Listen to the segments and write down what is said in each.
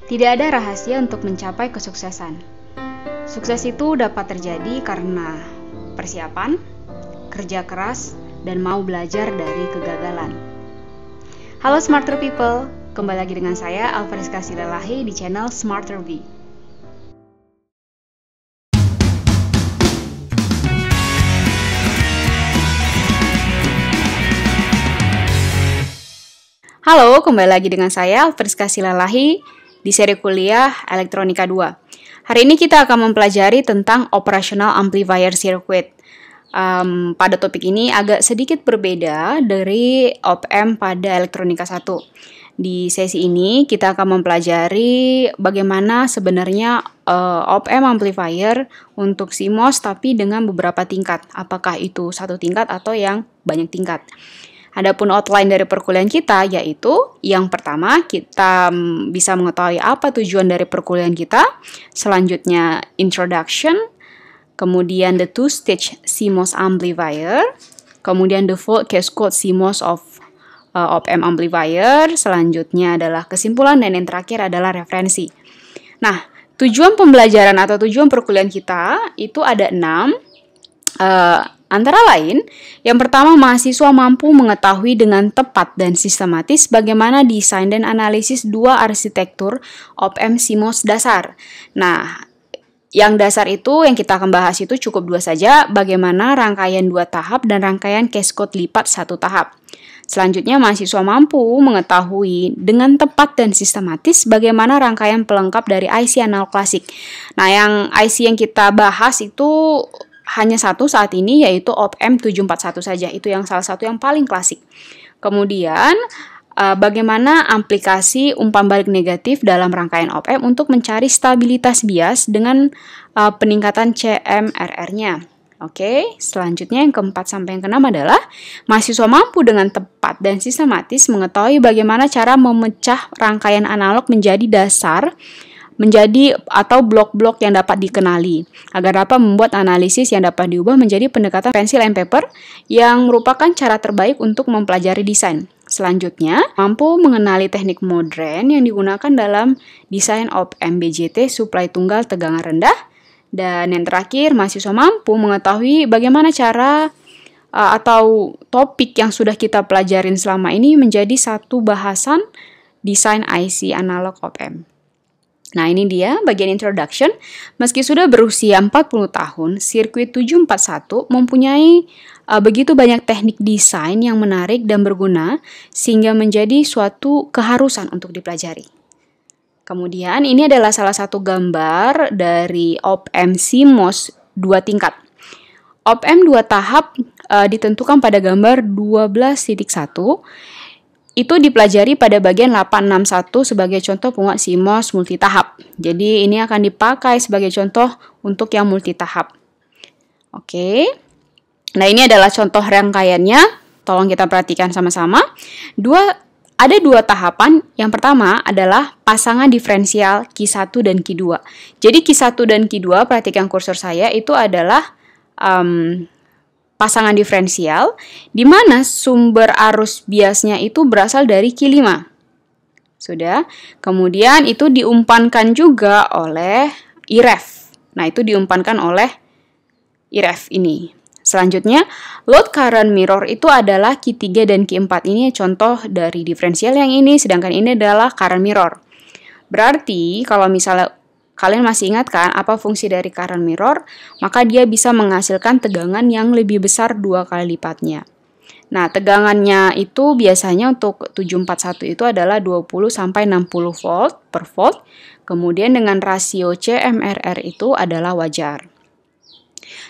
Tidak ada rahasia untuk mencapai kesuksesan. Sukses itu dapat terjadi karena persiapan, kerja keras, dan mau belajar dari kegagalan. Halo Smarter People, kembali lagi dengan saya Alfariska Silalahi di channel Smarter V. Halo, kembali lagi dengan saya Alfariska Silalahi di seri kuliah Elektronika 2. Hari ini kita akan mempelajari tentang Operational Amplifier Circuit. Pada topik ini agak sedikit berbeda dari op-amp pada Elektronika 1. Di sesi ini kita akan mempelajari bagaimana sebenarnya op-amp amplifier untuk CMOS tapi dengan beberapa tingkat. Apakah itu satu tingkat atau yang banyak tingkat. Adapun outline dari perkuliahan kita yaitu yang pertama kita bisa mengetahui apa tujuan dari perkuliahan kita, selanjutnya introduction, kemudian the two-stage CMOS amplifier, kemudian the full cascade CMOS of op-amp amplifier, selanjutnya adalah kesimpulan, dan yang terakhir adalah referensi. Nah, tujuan pembelajaran atau tujuan perkuliahan kita itu ada 6. Antara lain, yang pertama mahasiswa mampu mengetahui dengan tepat dan sistematis bagaimana desain dan analisis dua arsitektur op-amp CMOS dasar. Nah, yang dasar itu yang kita akan bahas itu cukup 2 saja, bagaimana rangkaian 2 tahap dan rangkaian cascade lipat 1 tahap. Selanjutnya, mahasiswa mampu mengetahui dengan tepat dan sistematis bagaimana rangkaian pelengkap dari IC analog klasik. Nah, yang IC yang kita bahas itu hanya satu saat ini, yaitu op-amp 741 saja. Itu yang salah satu yang paling klasik. Kemudian, bagaimana aplikasi umpan balik negatif dalam rangkaian op-amp untuk mencari stabilitas bias dengan peningkatan CMRR-nya. Oke, selanjutnya yang keempat sampai yang keenam adalah mahasiswa mampu dengan tepat dan sistematis mengetahui bagaimana cara memecah rangkaian analog menjadi dasar atau blok-blok yang dapat dikenali agar dapat membuat analisis yang dapat diubah menjadi pendekatan pencil and paper yang merupakan cara terbaik untuk mempelajari desain. Selanjutnya, mampu mengenali teknik modern yang digunakan dalam desain op-amp BJT suplai tunggal tegangan rendah. Dan yang terakhir, mahasiswa mampu mengetahui bagaimana cara atau topik yang sudah kita pelajarin selama ini menjadi satu bahasan desain IC analog op-amp. Nah, ini dia bagian introduction. Meski sudah berusia 40 tahun, sirkuit 741 mempunyai begitu banyak teknik desain yang menarik dan berguna sehingga menjadi suatu keharusan untuk dipelajari. Kemudian, ini adalah salah satu gambar dari op-amp CMOS 2 tingkat. Op-amp 2 tahap ditentukan pada gambar 12.1. Itu dipelajari pada bagian 861 sebagai contoh penguat CMOS multitahap. Jadi ini akan dipakai sebagai contoh untuk yang multitahap. Oke. Nah, ini adalah contoh rangkaiannya. Tolong kita perhatikan sama-sama. Ada 2 tahapan. Yang pertama adalah pasangan diferensial Q1 dan Q2. Jadi Q1 dan Q2, perhatikan kursor saya, itu adalah pasangan diferensial, di mana sumber arus biasnya itu berasal dari Q5. Sudah. Kemudian itu diumpankan juga oleh IREF. Nah, itu diumpankan oleh IREF ini. Selanjutnya, load current mirror itu adalah Q3 dan Q4. Ini contoh dari diferensial yang ini, sedangkan ini adalah current mirror. Berarti, kalau misalnya kalian masih ingat kan apa fungsi dari current mirror? Maka dia bisa menghasilkan tegangan yang lebih besar 2 kali lipatnya. Nah, tegangannya itu biasanya untuk 741 itu adalah 20 sampai 60 volt per volt. Kemudian dengan rasio CMRR itu adalah wajar.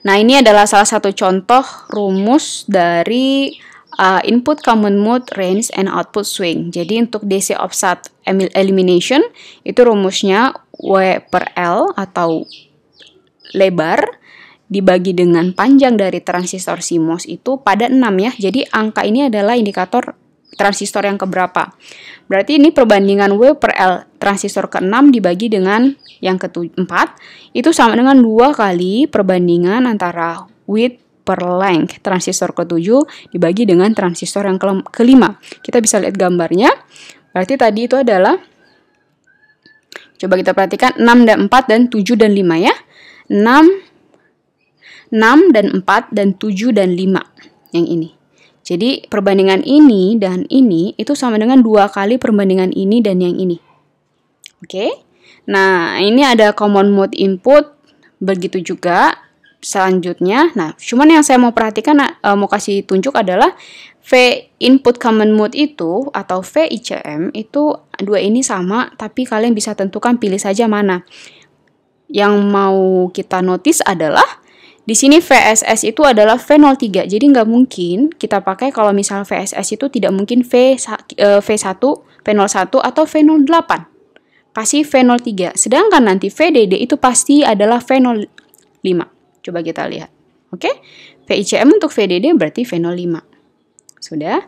Nah, ini adalah salah satu contoh rumus dari input common mode range and output swing. Jadi untuk DC offset elimination itu rumusnya W per L atau lebar dibagi dengan panjang dari transistor CMOS itu pada 6 ya. Jadi angka ini adalah indikator transistor yang keberapa. Berarti ini perbandingan W per L transistor ke-6 dibagi dengan yang ke-4 itu sama dengan 2 kali perbandingan antara width per length transistor ke-7 dibagi dengan transistor yang ke-5. Kita bisa lihat gambarnya. Berarti tadi itu adalah Coba kita perhatikan 6 dan 4 dan 7 dan 5 ya. 6 dan 4 dan 7 dan 5 yang ini. Jadi perbandingan ini dan ini itu sama dengan 2 kali perbandingan ini dan yang ini. Oke. Nah, ini ada common mode input, begitu juga selanjutnya. Nah, cuman yang saya mau perhatikan, mau kasih tunjuk adalah V input common mode itu atau VICM itu dua ini sama, tapi kalian bisa tentukan pilih saja mana. Yang mau kita notice adalah di sini VSS itu adalah V03, jadi nggak mungkin kita pakai kalau misal VSS itu tidak mungkin V1, V01 atau V08. Kasih V03, sedangkan nanti VDD itu pasti adalah V05. Coba kita lihat. Oke, VICM untuk VDD berarti V05. Sudah,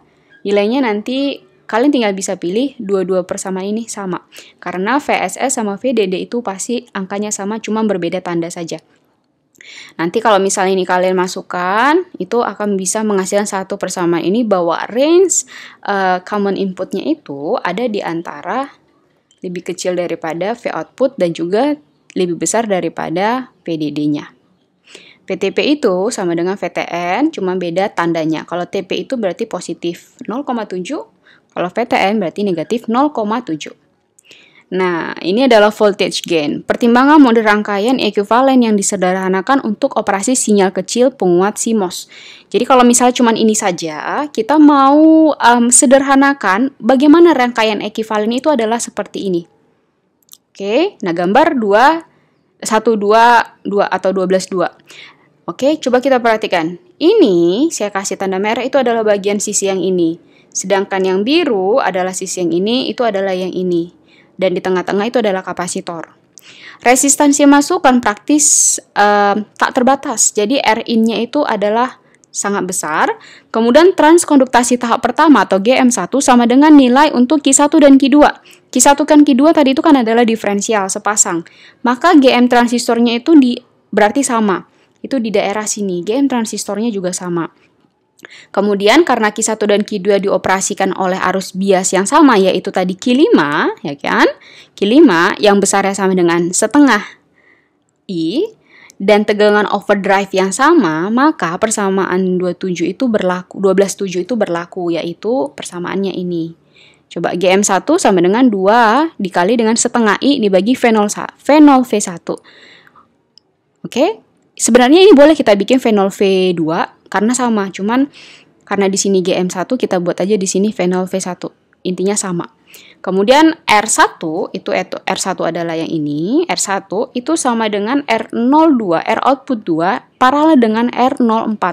nilainya nanti kalian tinggal bisa pilih dua-dua persamaan ini sama. Karena VSS sama VDD itu pasti angkanya sama, cuma berbeda tanda saja. Nanti kalau misalnya ini kalian masukkan, itu akan bisa menghasilkan satu persamaan ini bahwa range common inputnya itu ada di antara lebih kecil daripada V output dan juga lebih besar daripada VDD-nya. VTP itu sama dengan VTN, cuma beda tandanya. Kalau TP itu berarti positif 0,7, kalau VTN berarti negatif 0,7. Nah, ini adalah voltage gain. Pertimbangan mode rangkaian ekuivalen yang disederhanakan untuk operasi sinyal kecil penguat CMOS. Jadi kalau misalnya cuma ini saja, kita mau sederhanakan bagaimana rangkaian ekuivalen itu adalah seperti ini. Oke, nah gambar 2, 1, 2, 2 atau 12, 2. Oke, coba kita perhatikan. Ini saya kasih tanda merah itu adalah bagian sisi yang ini. Sedangkan yang biru adalah sisi yang ini, itu adalah yang ini. Dan di tengah-tengah itu adalah kapasitor. Resistansi masukan praktis tak terbatas. Jadi Rin-nya itu adalah sangat besar. Kemudian transkonduktasi tahap pertama atau GM1 sama dengan nilai untuk Q1 dan Q2. Q1 dan Q2 tadi itu kan adalah diferensial sepasang. Maka GM transistornya itu berarti sama. Itu di daerah sini. GM transistornya juga sama. Kemudian karena Q1 dan Q2 dioperasikan oleh arus bias yang sama, yaitu tadi Q5, ya kan? Q5 yang besarnya sama dengan setengah I dan tegangan overdrive yang sama, maka persamaan 27 itu berlaku, 12,7 itu berlaku, yaitu persamaannya ini. Coba GM1 sama dengan 2 dikali dengan setengah I dibagi V0 V1. Oke? Sebenarnya ini boleh kita bikin V0 V2 karena sama, cuman karena di sini GM1 kita buat aja di sini V0 V1. Intinya sama. Kemudian R1 itu R1 adalah yang ini, R1 itu sama dengan R02, R output 2 paralel dengan R04.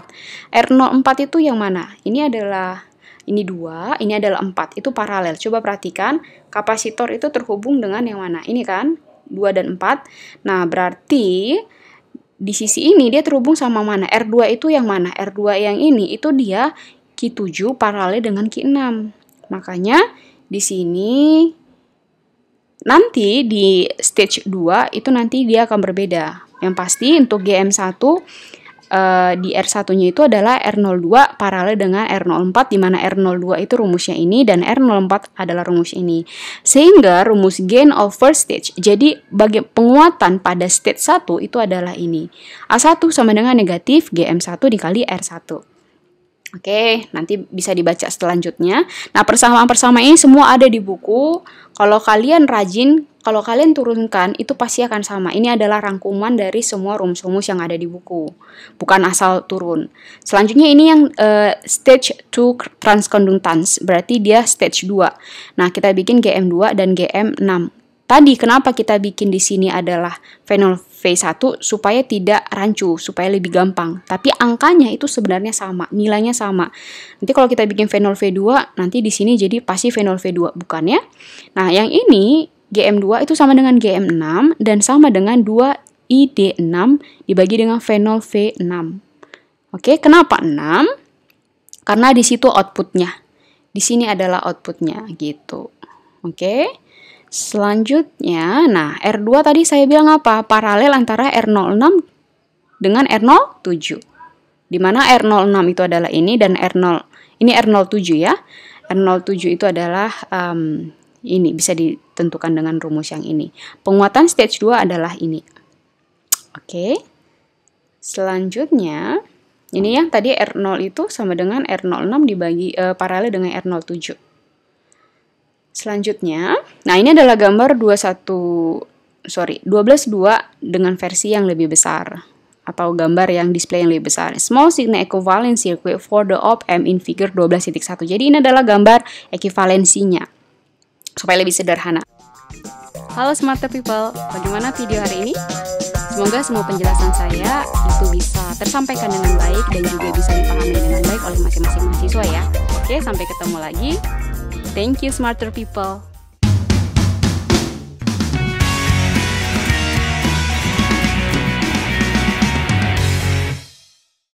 R04 itu yang mana? Ini adalah ini 2, ini adalah 4, itu paralel. Coba perhatikan, kapasitor itu terhubung dengan yang mana? Ini kan 2 dan 4. Nah, berarti di sisi ini dia terhubung sama mana? R2 itu yang mana? R2 yang ini itu dia Q7 paralel dengan Q6. Makanya di sini nanti di stage 2 itu nanti dia akan berbeda. Yang pasti untuk GM1 di R1-nya itu adalah R02 paralel dengan R04, di mana R02 itu rumusnya ini dan R04 adalah rumus ini. Sehingga rumus gain over stage, jadi bagi penguatan pada stage 1 itu adalah ini. A1 sama dengan negatif GM1 dikali R1. Oke, nanti bisa dibaca selanjutnya. Nah, persamaan-persamaan ini semua ada di buku. Kalau kalian rajin, kalau kalian turunkan, itu pasti akan sama. Ini adalah rangkuman dari semua rumus-rumus yang ada di buku. Bukan asal turun. Selanjutnya ini yang stage 2 transconductance. Berarti dia stage 2. Nah, kita bikin GM2 dan GM6. Tadi kenapa kita bikin di sini adalah V0 V1 supaya tidak rancu, supaya lebih gampang. Tapi angkanya itu sebenarnya sama, nilainya sama. Nanti kalau kita bikin V0 V2, nanti di sini jadi pasti V0 V2, bukan ya? Nah, yang ini GM2 itu sama dengan GM6 dan sama dengan 2ID6 dibagi dengan V0 V6. Oke, kenapa 6? Karena di situ outputnya. Di sini adalah outputnya gitu. Oke. Selanjutnya, nah R2 tadi saya bilang apa? Paralel antara R06 dengan R07. Di mana R06 itu adalah ini dan ini R07 ya. R07 itu adalah Ini bisa ditentukan dengan rumus yang ini. Penguatan stage 2 adalah ini. Oke. Selanjutnya, ini yang tadi R0 itu sama dengan R06 dibagi paralel dengan R07. Selanjutnya, nah ini adalah gambar 12.2 dengan versi yang lebih besar, atau gambar yang display yang lebih besar. Small signal equivalent circuit for the op-amp in figure 12.1. Jadi ini adalah gambar ekivalensinya, supaya lebih sederhana. Halo smarter people, bagaimana video hari ini? Semoga semua penjelasan saya itu bisa tersampaikan dengan baik dan juga bisa dipahami dengan baik oleh masing-masing mahasiswa ya. Oke, sampai ketemu lagi. Thank you smarter people.